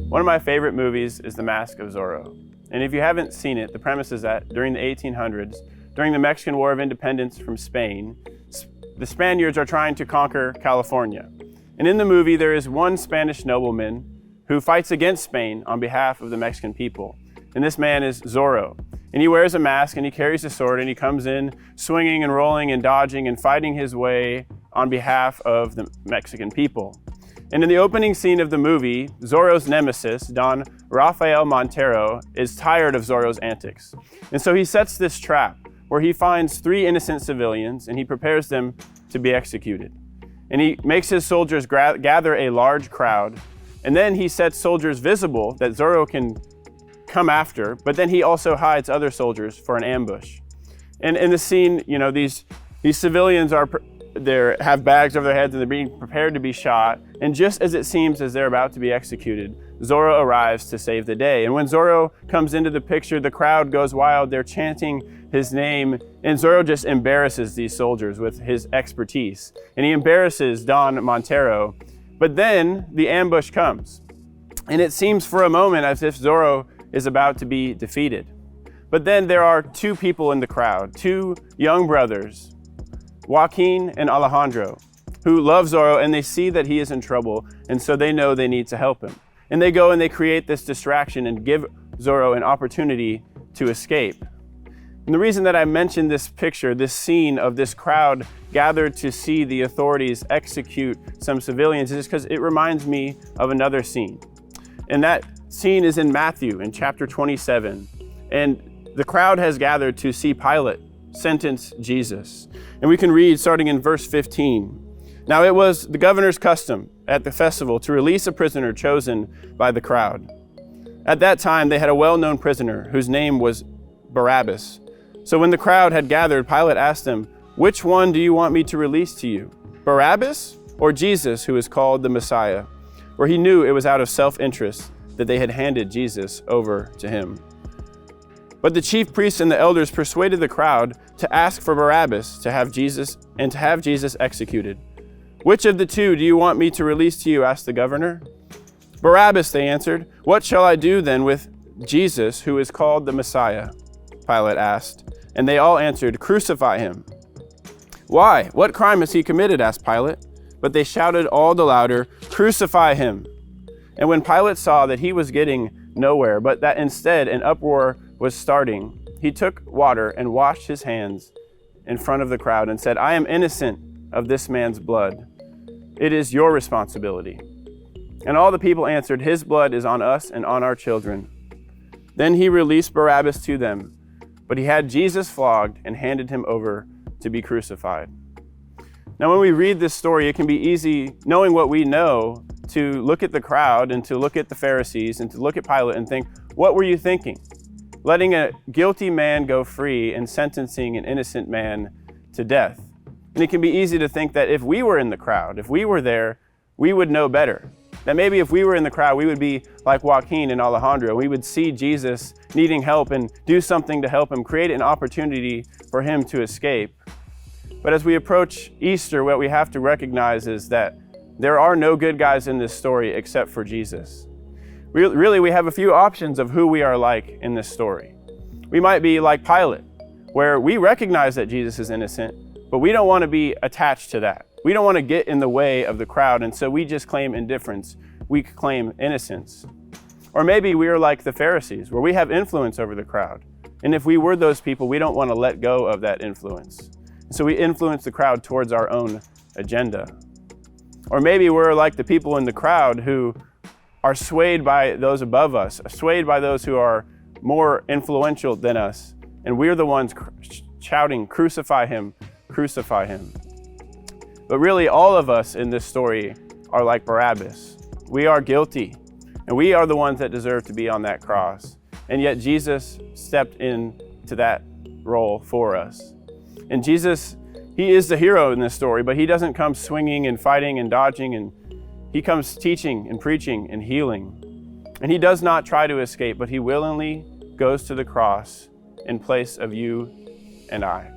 One of my favorite movies is The Mask of Zorro. And if you haven't seen it, the premise is that during the 1800s, during the Mexican War of Independence from Spain, the Spaniards are trying to conquer California. And in the movie, there is one Spanish nobleman who fights against Spain on behalf of the Mexican people. And this man is Zorro. And he wears a mask and he carries a sword and he comes in swinging and rolling and dodging and fighting his way on behalf of the Mexican people. And in the opening scene of the movie, Zorro's nemesis, Don Rafael Montero, is tired of Zorro's antics. And so he sets this trap where he finds 3 innocent civilians and he prepares them to be executed. And he makes his soldiers gather a large crowd. And then he sets soldiers visible that Zorro can come after, but then he also hides other soldiers for an ambush. And in the scene, these civilians have bags over their heads and they're being prepared to be shot. And just as it seems as they're about to be executed, Zorro arrives to save the day. And when Zorro comes into the picture, the crowd goes wild. They're chanting his name. And Zorro just embarrasses these soldiers with his expertise. And he embarrasses Don Montero. But then the ambush comes. And it seems for a moment as if Zorro is about to be defeated. But then there are 2 people in the crowd, 2 young brothers, Joaquin and Alejandro, who love Zorro and they see that he is in trouble, and so they know they need to help him. And they go and they create this distraction and give Zorro an opportunity to escape. And the reason that I mentioned this picture, this scene of this crowd gathered to see the authorities execute some civilians, is because it reminds me of another scene. And that scene is in Matthew in chapter 27. And the crowd has gathered to see Pilate sentence Jesus. And we can read starting in verse 15. Now it was the governor's custom at the festival to release a prisoner chosen by the crowd. At that time they had a well-known prisoner whose name was Barabbas. So when the crowd had gathered, Pilate asked them, "Which one do you want me to release to you, Barabbas or Jesus, who is called the Messiah?" For he knew it was out of self-interest that they had handed Jesus over to him. But the chief priests and the elders persuaded the crowd to ask for Barabbas to have Jesus executed. "Which of the 2 do you want me to release to you?" asked the governor. "Barabbas," they answered. "What shall I do then with Jesus, who is called the Messiah?" Pilate asked. And they all answered, "Crucify him." "Why? What crime has he committed?" asked Pilate. But they shouted all the louder, "Crucify him." And when Pilate saw that he was getting nowhere, but that instead an uproar was starting, he took water and washed his hands in front of the crowd and said, "I am innocent of this man's blood. It is your responsibility." And all the people answered, "His blood is on us and on our children." Then he released Barabbas to them, but he had Jesus flogged and handed him over to be crucified. Now, when we read this story, it can be easy, knowing what we know, to look at the crowd and to look at the Pharisees and to look at Pilate and think, what were you thinking? Letting a guilty man go free and sentencing an innocent man to death. And it can be easy to think that if we were in the crowd, if we were there, we would know better. That maybe if we were in the crowd, we would be like Joaquin and Alejandro. We would see Jesus needing help and do something to help him, create an opportunity for him to escape. But as we approach Easter, what we have to recognize is that there are no good guys in this story except for Jesus. Really, we have a few options of who we are like in this story. We might be like Pilate, where we recognize that Jesus is innocent, but we don't want to be attached to that. We don't want to get in the way of the crowd, and so we just claim indifference. We claim innocence. Or maybe we are like the Pharisees, where we have influence over the crowd. And if we were those people, we don't want to let go of that influence. So we influence the crowd towards our own agenda. Or maybe we're like the people in the crowd who are swayed by those above us, swayed by those who are more influential than us. And we're the ones shouting, "Crucify him, crucify him." But really, all of us in this story are like Barabbas. We are guilty, and we are the ones that deserve to be on that cross. And yet Jesus stepped into that role for us. And Jesus, he is the hero in this story, but he doesn't come swinging and fighting and dodging, and he comes teaching and preaching and healing. And he does not try to escape, but he willingly goes to the cross in place of you and I.